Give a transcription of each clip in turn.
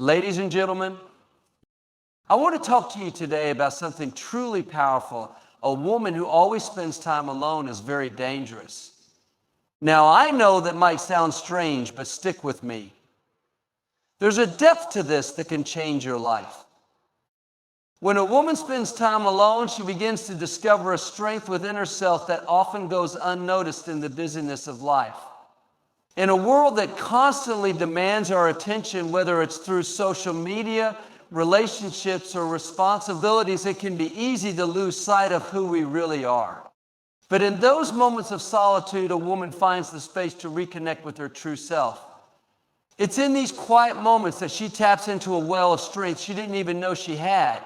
Ladies and gentlemen, I want to talk to you today about something truly powerful. A woman who always spends time alone is very dangerous. Now, I know that might sound strange, but stick with me. There's a depth to this that can change your life. When a woman spends time alone, she begins to discover a strength within herself that often goes unnoticed in the busyness of life. In a world that constantly demands our attention, whether it's through social media, relationships, or responsibilities, it can be easy to lose sight of who we really are. But in those moments of solitude, a woman finds the space to reconnect with her true self. It's in these quiet moments that she taps into a well of strength she didn't even know she had.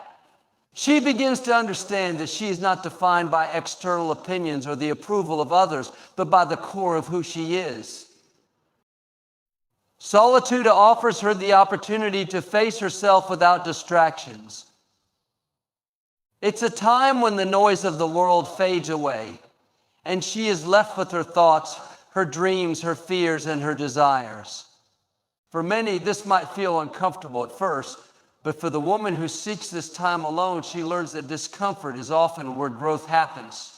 She begins to understand that she is not defined by external opinions or the approval of others, but by the core of who she is. Solitude offers her the opportunity to face herself without distractions. It's a time when the noise of the world fades away, and she is left with her thoughts, her dreams, her fears, and her desires. For many, this might feel uncomfortable at first, but for the woman who seeks this time alone, she learns that discomfort is often where growth happens.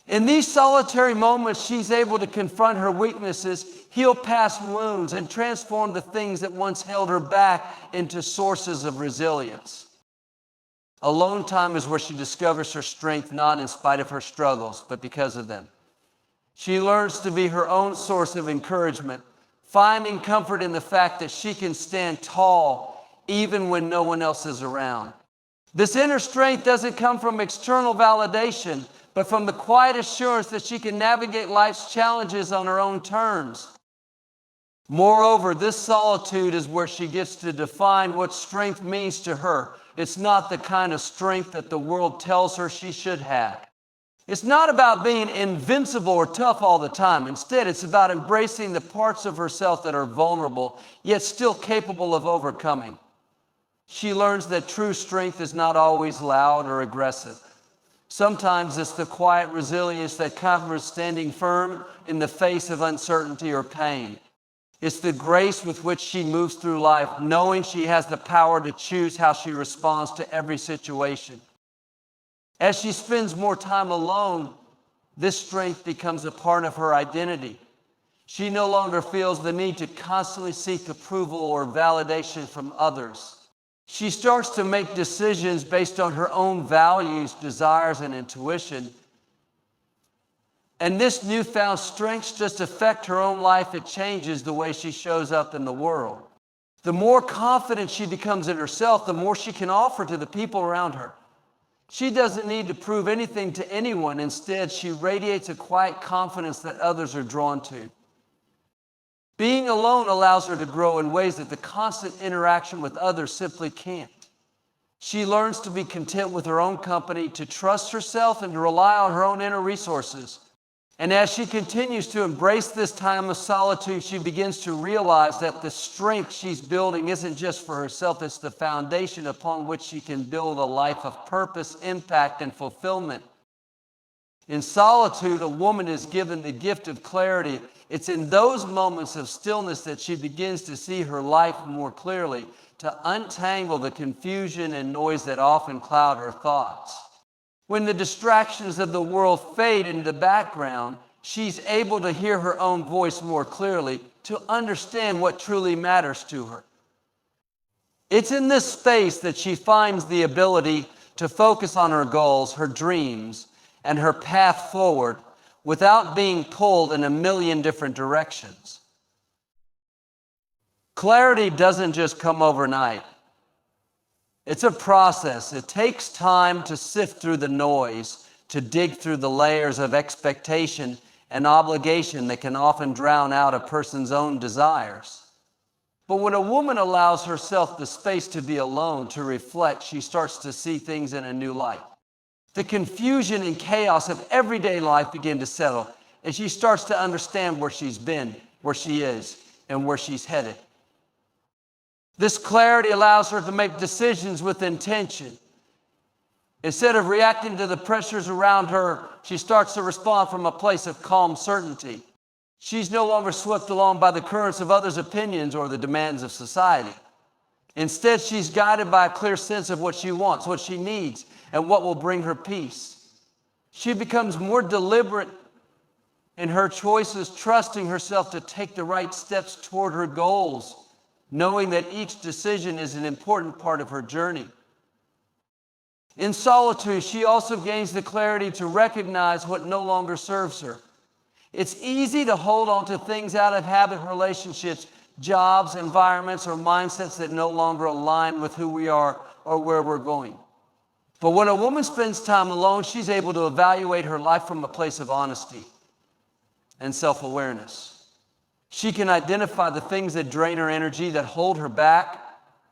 In these solitary moments, she's able to confront her weaknesses, heal past wounds, and transform the things that once held her back into sources of resilience. Alone time is where she discovers her strength, not in spite of her struggles, but because of them. She learns to be her own source of encouragement, finding comfort in the fact that she can stand tall even when no one else is around. This inner strength doesn't come from external validation, but from the quiet assurance that she can navigate life's challenges on her own terms. Moreover, this solitude is where she gets to define what strength means to her. It's not the kind of strength that the world tells her she should have. It's not about being invincible or tough all the time. Instead, it's about embracing the parts of herself that are vulnerable, yet still capable of overcoming. She learns that true strength is not always loud or aggressive. Sometimes it's the quiet resilience that comes standing firm in the face of uncertainty or pain. It's the grace with which she moves through life, knowing she has the power to choose how she responds to every situation. As she spends more time alone, this strength becomes a part of her identity. She no longer feels the need to constantly seek approval or validation from others. She starts to make decisions based on her own values, desires, and intuition. And this newfound strength just affects her own life. It changes the way she shows up in the world. The more confident she becomes in herself, the more she can offer to the people around her. She doesn't need to prove anything to anyone. Instead, she radiates a quiet confidence that others are drawn to. Being alone allows her to grow in ways that the constant interaction with others simply can't. She learns to be content with her own company, to trust herself, and to rely on her own inner resources. And as she continues to embrace this time of solitude, she begins to realize that the strength she's building isn't just for herself, it's the foundation upon which she can build a life of purpose, impact, and fulfillment. In solitude, a woman is given the gift of clarity. It's in those moments of stillness that she begins to see her life more clearly, to untangle the confusion and noise that often cloud her thoughts. When the distractions of the world fade into the background, she's able to hear her own voice more clearly, to understand what truly matters to her. It's in this space that she finds the ability to focus on her goals, her dreams, and her path forward without being pulled in a million different directions. Clarity doesn't just come overnight. It's a process. It takes time to sift through the noise, to dig through the layers of expectation and obligation that can often drown out a person's own desires. But when a woman allows herself the space to be alone, to reflect, she starts to see things in a new light. The confusion and chaos of everyday life begin to settle, and she starts to understand where she's been, where she is, and where she's headed. This clarity allows her to make decisions with intention. Instead of reacting to the pressures around her, she starts to respond from a place of calm certainty. She's no longer swept along by the currents of others' opinions or the demands of society. Instead, she's guided by a clear sense of what she wants, what she needs, and what will bring her peace. She becomes more deliberate in her choices, trusting herself to take the right steps toward her goals, knowing that each decision is an important part of her journey. In solitude, she also gains the clarity to recognize what no longer serves her. It's easy to hold on to things out of habit, relationships, jobs, environments, or mindsets that no longer align with who we are or where we're going. But when a woman spends time alone, she's able to evaluate her life from a place of honesty and self-awareness. She can identify the things that drain her energy, that hold her back,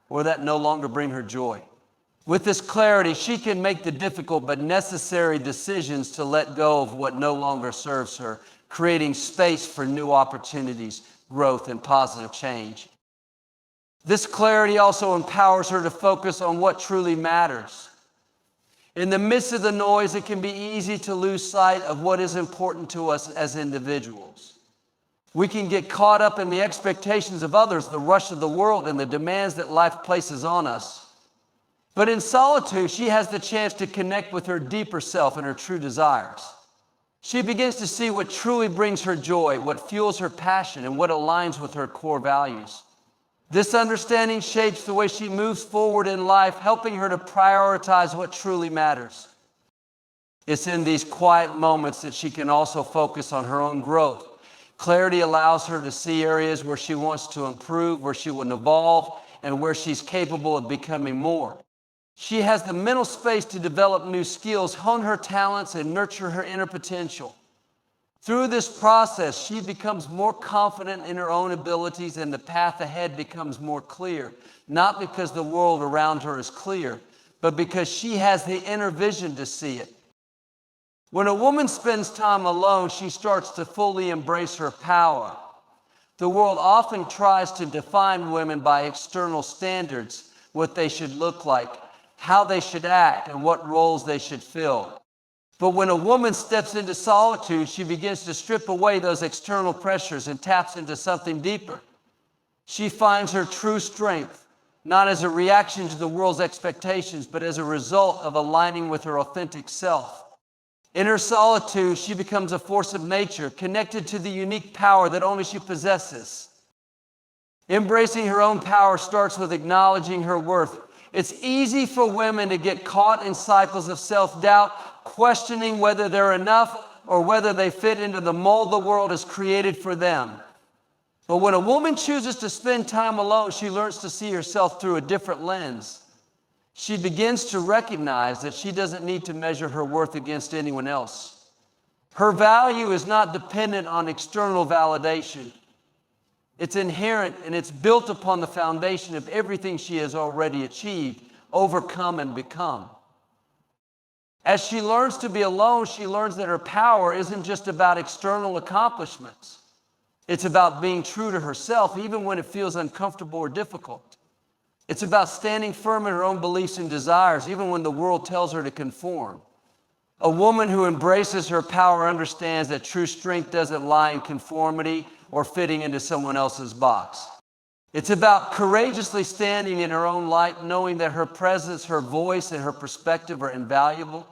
or that no longer bring her joy. With this clarity, she can make the difficult but necessary decisions to let go of what no longer serves her, creating space for new opportunities, growth, and positive change. This clarity also empowers her to focus on what truly matters. In the midst of the noise, it can be easy to lose sight of what is important to us as individuals. We can get caught up in the expectations of others, the rush of the world, and the demands that life places on us. But in solitude, she has the chance to connect with her deeper self and her true desires. She begins to see what truly brings her joy, what fuels her passion, and what aligns with her core values. This understanding shapes the way she moves forward in life, helping her to prioritize what truly matters. It's in these quiet moments that she can also focus on her own growth. Clarity allows her to see areas where she wants to improve, where she will evolve, and where she's capable of becoming more. She has the mental space to develop new skills, hone her talents, and nurture her inner potential. Through this process, she becomes more confident in her own abilities, and the path ahead becomes more clear, not because the world around her is clear, but because she has the inner vision to see it. When a woman spends time alone, she starts to fully embrace her power. The world often tries to define women by external standards, what they should look like, how they should act, and what roles they should fill. But when a woman steps into solitude, she begins to strip away those external pressures and taps into something deeper. She finds her true strength, not as a reaction to the world's expectations, but as a result of aligning with her authentic self. In her solitude, she becomes a force of nature, connected to the unique power that only she possesses. Embracing her own power starts with acknowledging her worth. It's easy for women to get caught in cycles of self-doubt, questioning whether they're enough or whether they fit into the mold the world has created for them. But when a woman chooses to spend time alone, she learns to see herself through a different lens. She begins to recognize that she doesn't need to measure her worth against anyone else. Her value is not dependent on external validation. It's inherent, and it's built upon the foundation of everything she has already achieved, overcome, and become. As she learns to be alone, she learns that her power isn't just about external accomplishments. It's about being true to herself, even when it feels uncomfortable or difficult. It's about standing firm in her own beliefs and desires, even when the world tells her to conform. A woman who embraces her power understands that true strength doesn't lie in conformity or fitting into someone else's box. It's about courageously standing in her own light, knowing that her presence, her voice, and her perspective are invaluable.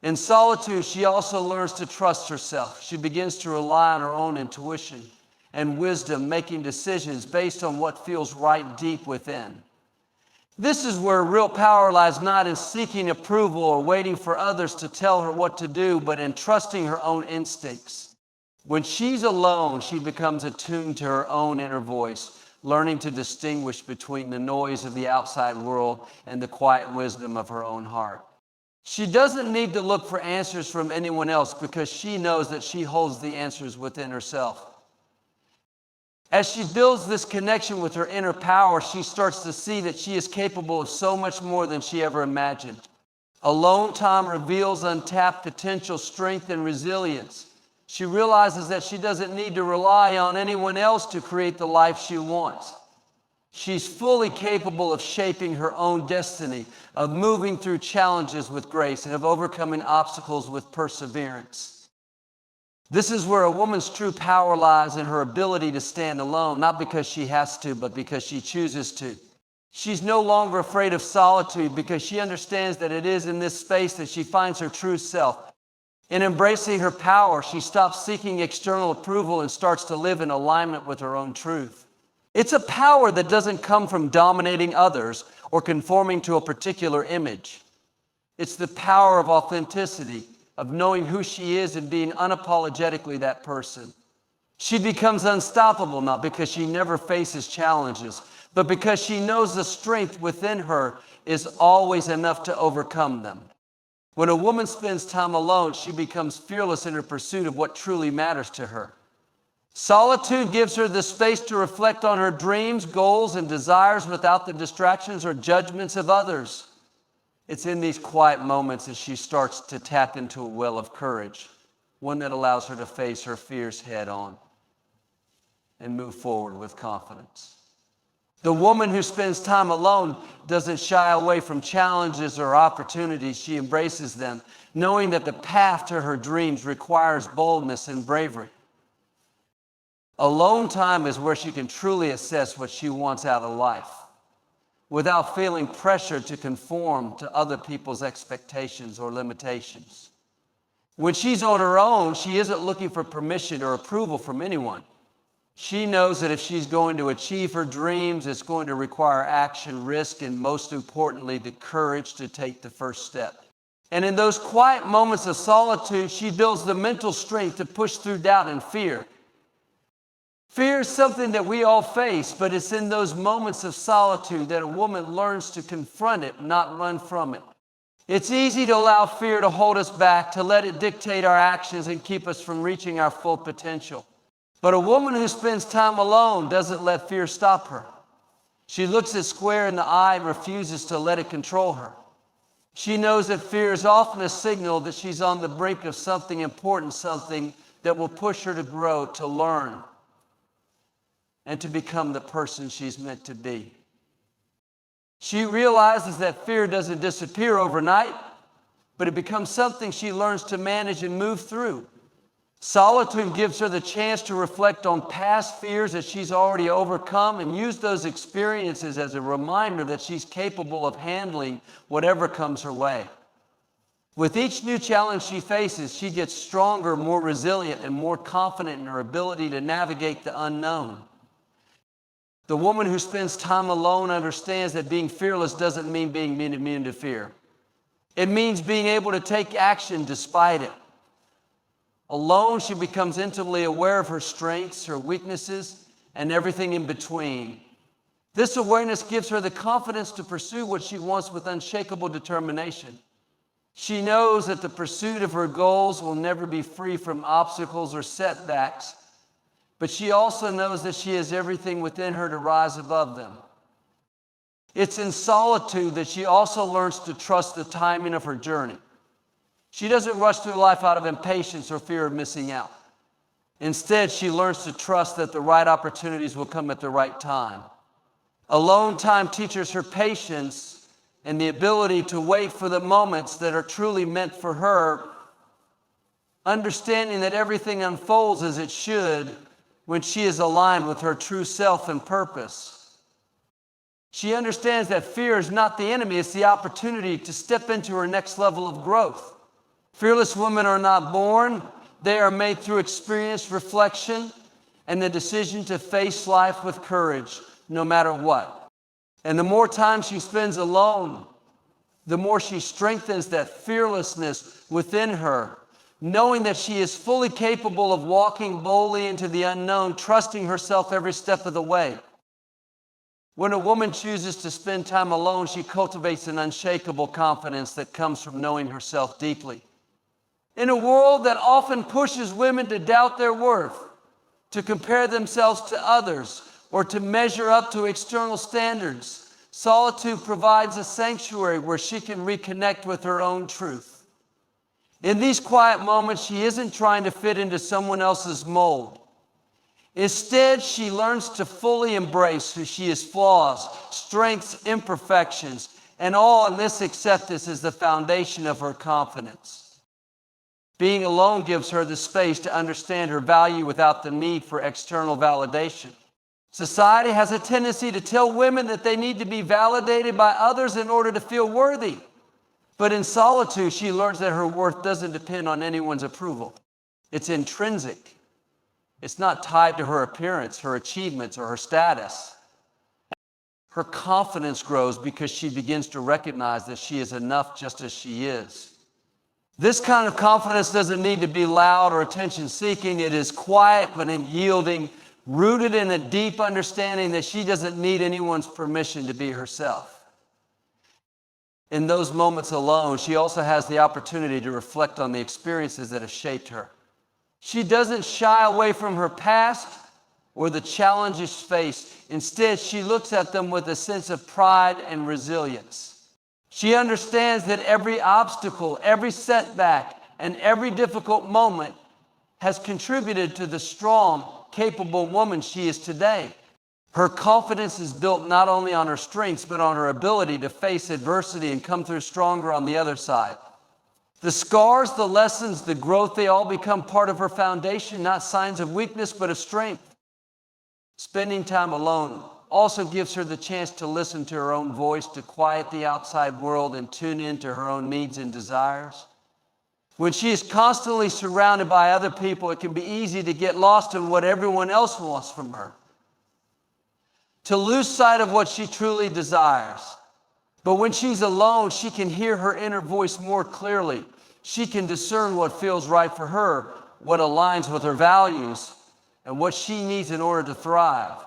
In solitude, she also learns to trust herself. She begins to rely on her own intuition and wisdom, making decisions based on what feels right deep within. This is where real power lies, not in seeking approval or waiting for others to tell her what to do, but in trusting her own instincts. When she's alone, she becomes attuned to her own inner voice, learning to distinguish between the noise of the outside world and the quiet wisdom of her own heart. She doesn't need to look for answers from anyone else because she knows that she holds the answers within herself. As she builds this connection with her inner power, she starts to see that she is capable of so much more than she ever imagined. Alone time reveals untapped potential, strength, and resilience. She realizes that she doesn't need to rely on anyone else to create the life she wants. She's fully capable of shaping her own destiny, of moving through challenges with grace, and of overcoming obstacles with perseverance. This is where a woman's true power lies, in her ability to stand alone, not because she has to, but because she chooses to. She's no longer afraid of solitude because she understands that it is in this space that she finds her true self. In embracing her power, she stops seeking external approval and starts to live in alignment with her own truth. It's a power that doesn't come from dominating others or conforming to a particular image. It's the power of authenticity, of knowing who she is and being unapologetically that person. She becomes unstoppable not because she never faces challenges, but because she knows the strength within her is always enough to overcome them. When a woman spends time alone, she becomes fearless in her pursuit of what truly matters to her. Solitude gives her the space to reflect on her dreams, goals, and desires without the distractions or judgments of others. It's in these quiet moments that she starts to tap into a well of courage, one that allows her to face her fears head on and move forward with confidence. The woman who spends time alone doesn't shy away from challenges or opportunities. She embraces them, knowing that the path to her dreams requires boldness and bravery. Alone time is where she can truly assess what she wants out of life, without feeling pressured to conform to other people's expectations or limitations. When she's on her own, she isn't looking for permission or approval from anyone. She knows that if she's going to achieve her dreams, it's going to require action, risk, and most importantly, the courage to take the first step. And in those quiet moments of solitude, she builds the mental strength to push through doubt and fear. Fear is something that we all face, but it's in those moments of solitude that a woman learns to confront it, not run from it. It's easy to allow fear to hold us back, to let it dictate our actions and keep us from reaching our full potential. But a woman who spends time alone doesn't let fear stop her. She looks it square in the eye and refuses to let it control her. She knows that fear is often a signal that she's on the brink of something important, something that will push her to grow, to learn, and to become the person she's meant to be. She realizes that fear doesn't disappear overnight, but it becomes something she learns to manage and move through. Solitude gives her the chance to reflect on past fears that she's already overcome and use those experiences as a reminder that she's capable of handling whatever comes her way. With each new challenge she faces, she gets stronger, more resilient, and more confident in her ability to navigate the unknown. The woman who spends time alone understands that being fearless doesn't mean being immune to fear. It means being able to take action despite it. Alone, she becomes intimately aware of her strengths, her weaknesses, and everything in between. This awareness gives her the confidence to pursue what she wants with unshakable determination. She knows that the pursuit of her goals will never be free from obstacles or setbacks, but she also knows that she has everything within her to rise above them. It's in solitude that she also learns to trust the timing of her journey. She doesn't rush through life out of impatience or fear of missing out. Instead, she learns to trust that the right opportunities will come at the right time. Alone time teaches her patience and the ability to wait for the moments that are truly meant for her, understanding that everything unfolds as it should when she is aligned with her true self and purpose. She understands that fear is not the enemy, it's the opportunity to step into her next level of growth. Fearless women are not born, they are made through experience, reflection, and the decision to face life with courage, no matter what. And the more time she spends alone, the more she strengthens that fearlessness within her, knowing that she is fully capable of walking boldly into the unknown, trusting herself every step of the way. When a woman chooses to spend time alone, she cultivates an unshakable confidence that comes from knowing herself deeply. In a world that often pushes women to doubt their worth, to compare themselves to others, or to measure up to external standards, solitude provides a sanctuary where she can reconnect with her own truth. In these quiet moments, she isn't trying to fit into someone else's mold. Instead, she learns to fully embrace who she is, flaws, strengths, imperfections, and all in this acceptance is the foundation of her confidence. Being alone gives her the space to understand her value without the need for external validation. Society has a tendency to tell women that they need to be validated by others in order to feel worthy. But in solitude, she learns that her worth doesn't depend on anyone's approval. It's intrinsic. It's not tied to her appearance, her achievements, or her status. Her confidence grows because she begins to recognize that she is enough just as she is. This kind of confidence doesn't need to be loud or attention-seeking. It is quiet but yielding, rooted in a deep understanding that she doesn't need anyone's permission to be herself. In those moments alone, she also has the opportunity to reflect on the experiences that have shaped her. She doesn't shy away from her past or the challenges faced. Instead, she looks at them with a sense of pride and resilience. She understands that every obstacle, every setback, and every difficult moment has contributed to the strong, capable woman she is today. Her confidence is built not only on her strengths, but on her ability to face adversity and come through stronger on the other side. The scars, the lessons, the growth, they all become part of her foundation, not signs of weakness, but of strength. Spending time alone also gives her the chance to listen to her own voice, to quiet the outside world and tune into her own needs and desires. When she is constantly surrounded by other people, it can be easy to get lost in what everyone else wants from her, to lose sight of what she truly desires. But when she's alone, she can hear her inner voice more clearly. She can discern what feels right for her, what aligns with her values, and what she needs in order to thrive.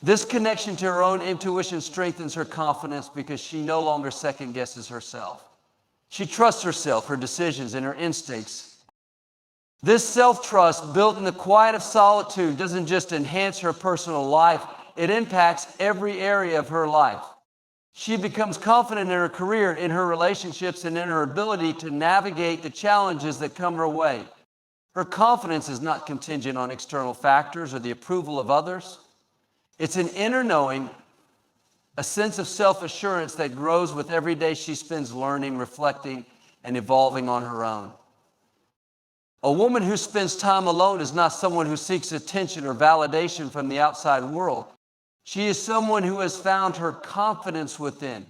This connection to her own intuition strengthens her confidence because she no longer second guesses herself. She trusts herself, her decisions, and her instincts. This self-trust, built in the quiet of solitude, doesn't just enhance her personal life, it impacts every area of her life. She becomes confident in her career, in her relationships, and in her ability to navigate the challenges that come her way. Her confidence is not contingent on external factors or the approval of others. It's an inner knowing, a sense of self-assurance that grows with every day she spends learning, reflecting, and evolving on her own. A woman who spends time alone is not someone who seeks attention or validation from the outside world. She is someone who has found her confidence within.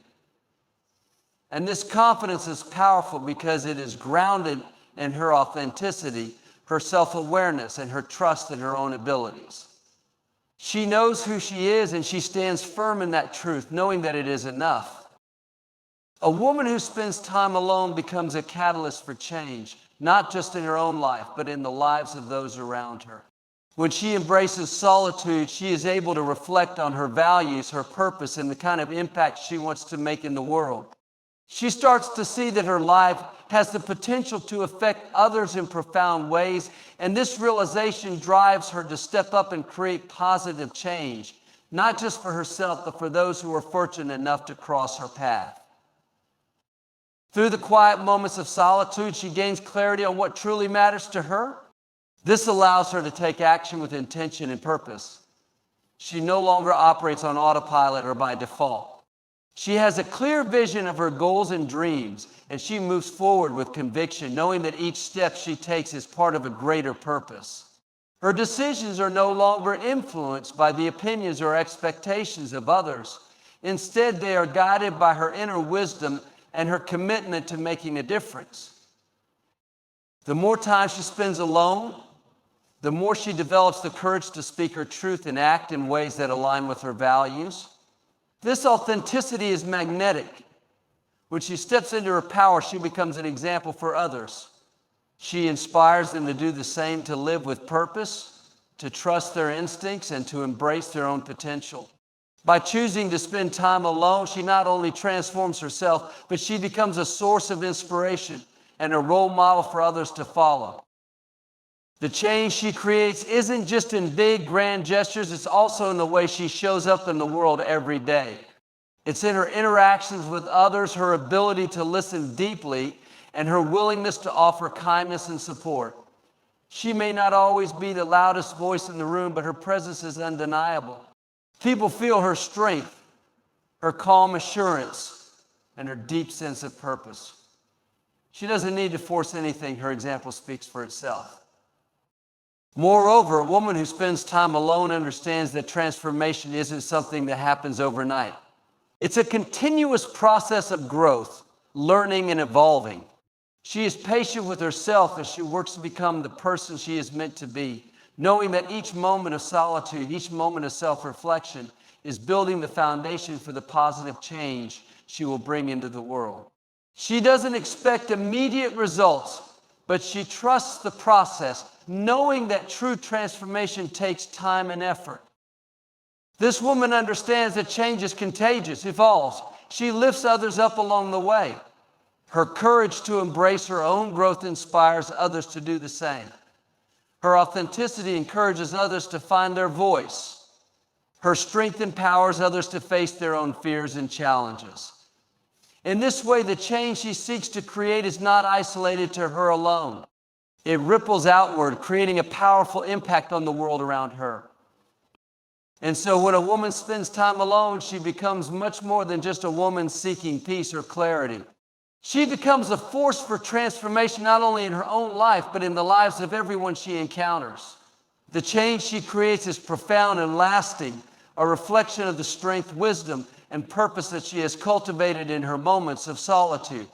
And this confidence is powerful because it is grounded in her authenticity, her self-awareness, and her trust in her own abilities. She knows who she is, and she stands firm in that truth, knowing that it is enough. A woman who spends time alone becomes a catalyst for change, not just in her own life, but in the lives of those around her. When she embraces solitude, she is able to reflect on her values, her purpose, and the kind of impact she wants to make in the world. She starts to see that her life has the potential to affect others in profound ways, and this realization drives her to step up and create positive change, not just for herself, but for those who are fortunate enough to cross her path. Through the quiet moments of solitude, she gains clarity on what truly matters to her. This allows her to take action with intention and purpose. She no longer operates on autopilot or by default. She has a clear vision of her goals and dreams, and she moves forward with conviction, knowing that each step she takes is part of a greater purpose. Her decisions are no longer influenced by the opinions or expectations of others. Instead, they are guided by her inner wisdom and her commitment to making a difference. The more time she spends alone, the more she develops the courage to speak her truth and act in ways that align with her values. This authenticity is magnetic. When she steps into her power, she becomes an example for others. She inspires them to do the same, to live with purpose, to trust their instincts, and to embrace their own potential. By choosing to spend time alone, she not only transforms herself, but she becomes a source of inspiration and a role model for others to follow. The change she creates isn't just in big, grand gestures, it's also in the way she shows up in the world every day. It's in her interactions with others, her ability to listen deeply, and her willingness to offer kindness and support. She may not always be the loudest voice in the room, but her presence is undeniable. People feel her strength, her calm assurance, and her deep sense of purpose. She doesn't need to force anything. Her example speaks for itself. Moreover, a woman who spends time alone understands that transformation isn't something that happens overnight. It's a continuous process of growth, learning, and evolving. She is patient with herself as she works to become the person she is meant to be, knowing that each moment of solitude, each moment of self-reflection is building the foundation for the positive change she will bring into the world. She doesn't expect immediate results, but she trusts the process, knowing that true transformation takes time and effort. This woman understands that change is contagious, evolves. She lifts others up along the way. Her courage to embrace her own growth inspires others to do the same. Her authenticity encourages others to find their voice. Her strength empowers others to face their own fears and challenges. In this way, the change she seeks to create is not isolated to her alone. It ripples outward, creating a powerful impact on the world around her. And so when a woman spends time alone, she becomes much more than just a woman seeking peace or clarity. She becomes a force for transformation not only in her own life, but in the lives of everyone she encounters. The change she creates is profound and lasting, a reflection of the strength, wisdom, and purpose that she has cultivated in her moments of solitude.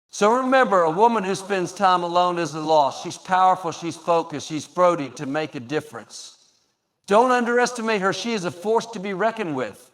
So remember, a woman who spends time alone isn't lost. She's powerful, she's focused, she's brooding to make a difference. Don't underestimate her. She is a force to be reckoned with.